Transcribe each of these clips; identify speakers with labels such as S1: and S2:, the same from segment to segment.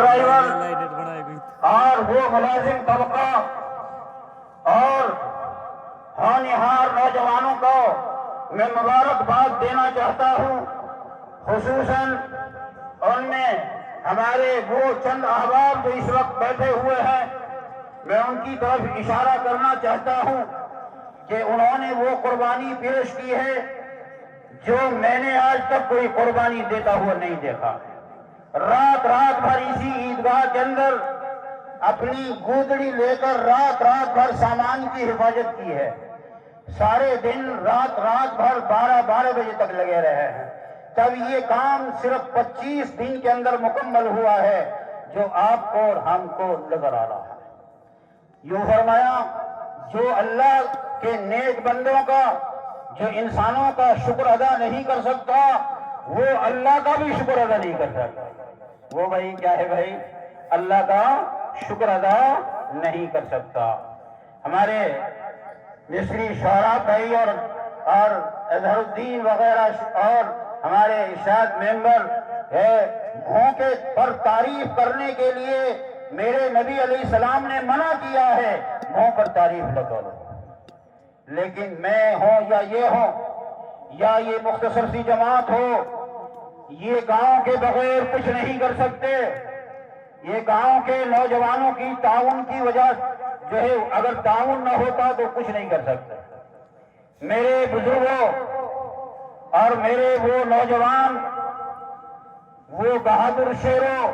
S1: Driver اور وہ ملازم طبقہ اور ہونہار نوجوانوں کو میں مبارکباد دینا چاہتا ہوں. خصوصاً ان میں ہمارے وہ چند احباب جو اس وقت بیٹھے ہوئے ہیں، میں ان کی طرف اشارہ کرنا چاہتا ہوں کہ انہوں نے وہ قربانی پیش کی ہے جو میں نے آج تک کوئی قربانی دیتا ہوا نہیں دیکھا. رات رات بھر اسی عیدگاہ کے اندر اپنی گودڑی لے کر رات رات بھر سامان کی حفاظت کی ہے. سارے دن رات رات بھر 12 بجے تک لگے رہے ہیں. تب یہ کام صرف 25 دن کے اندر مکمل ہوا ہے جو آپ کو اور ہم کو نظر آ رہا ہے. یوں فرمایا جو اللہ کے نیک بندوں کا، جو انسانوں کا شکر ادا نہیں کر سکتا، وہ اللہ کا بھی شکر ادا نہیں کر سکتا. وہ بھائی کیا ہے بھائی؟ اللہ کا شکر ادا نہیں کر سکتا. ہمارے مصری شعراء بھائی اور اظہر الدین وغیرہ اور ہمارے ارشاد ممبر بھوکے پر تعریف کرنے کے لیے میرے نبی علیہ السلام نے منع کیا ہے، منہ پر تعریف لگا لو. لیکن میں ہوں یا یہ ہوں یا یہ مختصر سی جماعت ہو، یہ گاؤں کے بغیر کچھ نہیں کر سکتے. یہ گاؤں کے نوجوانوں کی تعاون کی وجہ جو ہے، اگر تعاون نہ ہوتا تو کچھ نہیں کر سکتے. میرے بزرگوں اور میرے وہ نوجوان، وہ بہادر شیروں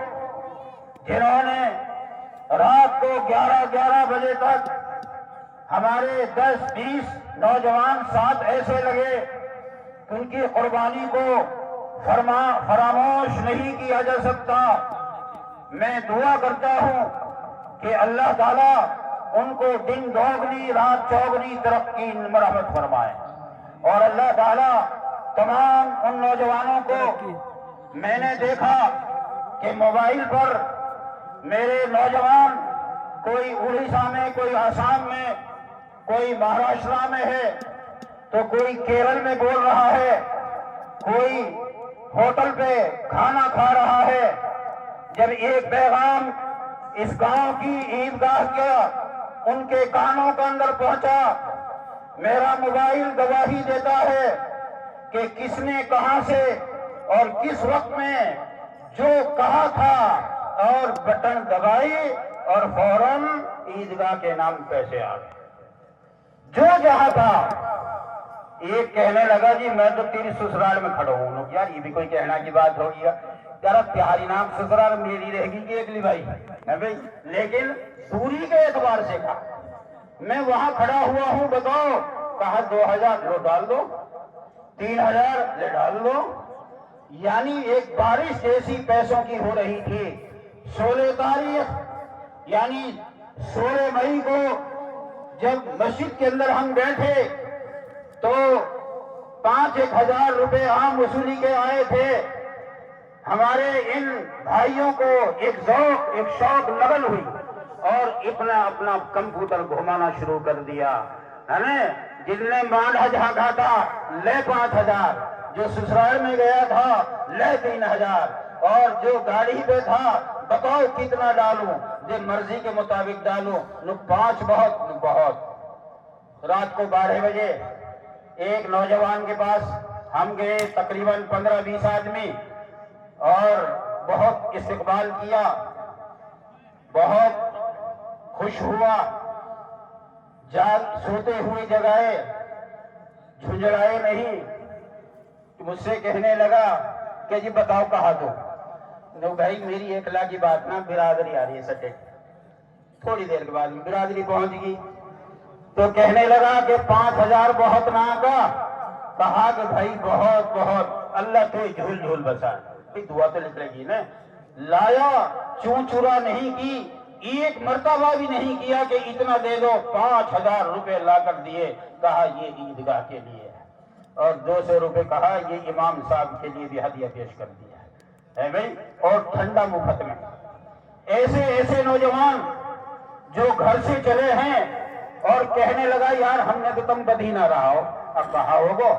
S1: جنہوں نے رات کو 11 بجے تک ہمارے 10-20 نوجوان ساتھ ایسے لگے کہ ان کی قربانی کو فراموش نہیں کیا جا سکتا. میں دعا کرتا ہوں کہ اللہ تعالیٰ ان کو دن دوگنی رات چوگنی ترقی مرحمت فرمائے. اور اللہ تعالیٰ تمام ان نوجوانوں کو، میں نے دیکھا کہ موبائل پر میرے نوجوان کوئی اڑیسہ میں، کوئی آسام میں، کوئی مہاراشٹر میں ہے تو کوئی کیرل میں بول رہا ہے، کوئی ہوٹل پہ کھانا کھا رہا ہے. جب ایک پیغام اس گاؤں کی عیدگاہ کا ان کے کانوں کے اندر پہنچا، میرا موبائل گواہی دیتا ہے کہ کس نے کہاں سے اور کس وقت میں جو کہا تھا، اور بٹن دبائی اور فوراً عیدگاہ کے نام پیسے آ گئے. جو جہاں تھا ایک کہنے لگا جی میں تو تیری سسرال میں کھڑا ہوں. یار یہ بھی کوئی کہنا کی بات ہوگی؟ یار پیاری نام سسرال میری رہے گی کہ اگلی بھائی ہے بھائی، لیکن دوری کے اعتبار سے کہا میں وہاں کھڑا ہوا ہوں. بتاؤ، کہا 2000 لو ڈال دو، 3000 لے ڈال دو. یعنی ایک بارش جیسی پیسوں کی ہو رہی تھی. 16 تاریخ یعنی 16 مئی کو جب مسجد کے اندر ہم بیٹھے تو 5-1 ہزار روپے عام وصولی کے آئے تھے. ہمارے ان بھائیوں کو ایک ذوق، ایک شوق لگن ہوئی اور اپنا کمپیوٹر گھمانا شروع کر دیا. جن نے مانڈا جھانکا تھا لے 5000، جو سسرال میں گیا تھا لے 3000، اور جو گاڑی پہ تھا بتاؤ کتنا ڈالوں، جو مرضی کے مطابق ڈالوں. 5 بہت. رات کو 12 بجے ایک نوجوان کے پاس ہم گئے، تقریباً 15-20 آدمی، اور بہت استقبال کیا، بہت خوش ہوا. سوتے ہوئے جگائے، جھنجھڑائے نہیں. مجھ سے کہنے لگا کہ جی بتاؤ کہا تو بھائی میری 1 لاکھ کی بات نا برادری آ رہی ہے سٹے. تھوڑی دیر کے بعد برادری پہنچ گئی تو کہنے لگا کہ 5000 بہت نہ کا. کہا کہ بھائی بہت اللہ تو جھول جھول بسا. دعا تو نکلے گی نا. لایا، چون چورا نہیں کی، ایک مرتبہ بھی نہیں کیا کہ اتنا دے دو. 5000 روپے لا کر دیے. کہا یہ عیدگاہ کے لیے ہے، اور 200 روپے کہا یہ امام صاحب کے لیے بھی ہدیہ پیش کر دیا ہے بھائی. اور ٹھنڈا مفت میں ایسے نوجوان جو گھر سے چلے ہیں اور کہنے لگا یار ہم نے تو تم بدھی نہ رہا ہو. اب کہا ہوگا،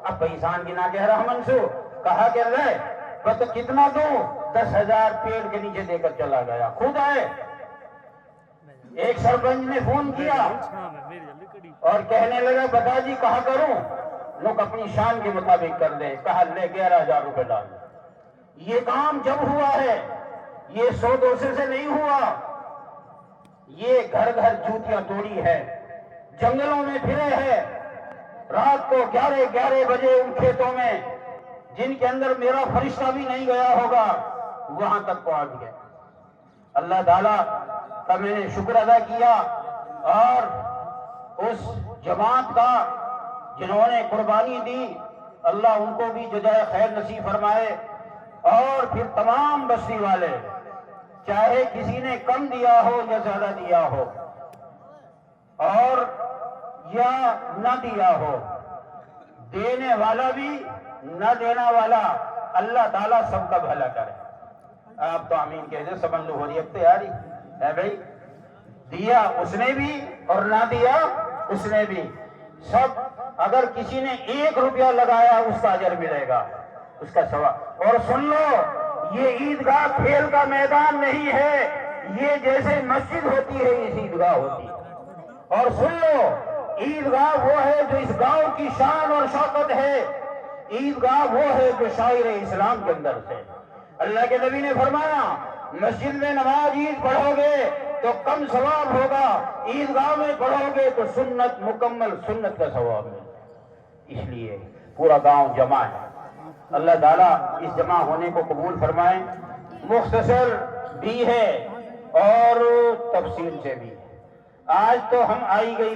S1: اب پیسان کی نہ کہہ رہا منصور. کہا کہ لے تو کتنا دوں؟ 10,000 پیڑ کے نیچے دے کر چلا گیا، خود آئے۔ ایک سرپنچ نے فون کیا اور کہنے لگا بتا جی کہاں کروں؟ لوگ اپنی شان کے مطابق کر دے، کہا لے 11,000 روپے ڈال۔ یہ کام جب ہوا ہے، یہ 100-200 سے نہیں ہوا، یہ گھر گھر جوتیاں توڑی ہے، جنگلوں میں پھرے ہیں، رات کو 11 بجے ان کھیتوں میں جن کے اندر میرا فرشتہ بھی نہیں گیا ہوگا وہاں تک پہنچ گئے۔ اللہ تعالیٰ کا میں نے شکر ادا کیا، اور اس جماعت کا جنہوں نے قربانی دی اللہ ان کو بھی جزائے خیر نصیب فرمائے، اور پھر تمام بستی والے، چاہے کسی نے کم دیا ہو یا زیادہ دیا ہو اور یا نہ دیا ہو، دینے والا بھی نہ دینا والا، اللہ تعالیٰ سب کا بھلا کرے۔ آپ تو آمین کہہ دیں، سمجھ لو ہو رہی اب تیاری ہے بھائی، دیا اس نے بھی اور نہ دیا اس نے بھی، سب۔ اگر کسی نے 1 روپیہ لگایا اس کا اجر ملے گا، اس کا ثواب۔ اور سن لو، یہ عیدگاہ کھیل کا میدان نہیں ہے، یہ جیسے مسجد ہوتی ہے اس عیدگاہ ہوتی ہے۔ اور سن لو، عیدگاہ وہ ہے جو اس گاؤں کی شان اور شوکت ہے، عیدگاہ وہ ہے جو شاعر اسلام کے اندر سے۔ اللہ کے نبی نے فرمایا مسجد میں نماز عید پڑھو گے تو کم ثواب ہوگا، عیدگاہ میں پڑھو گے تو سنت مکمل سنت کا ثواب ہے۔ اس لیے پورا گاؤں جمع ہے، اللہ تعالیٰ اس جمع ہونے کو قبول فرمائیں۔ مختصر بھی ہے اور تفصیل سے بھی ہے۔ آج تو ہم آئی گئی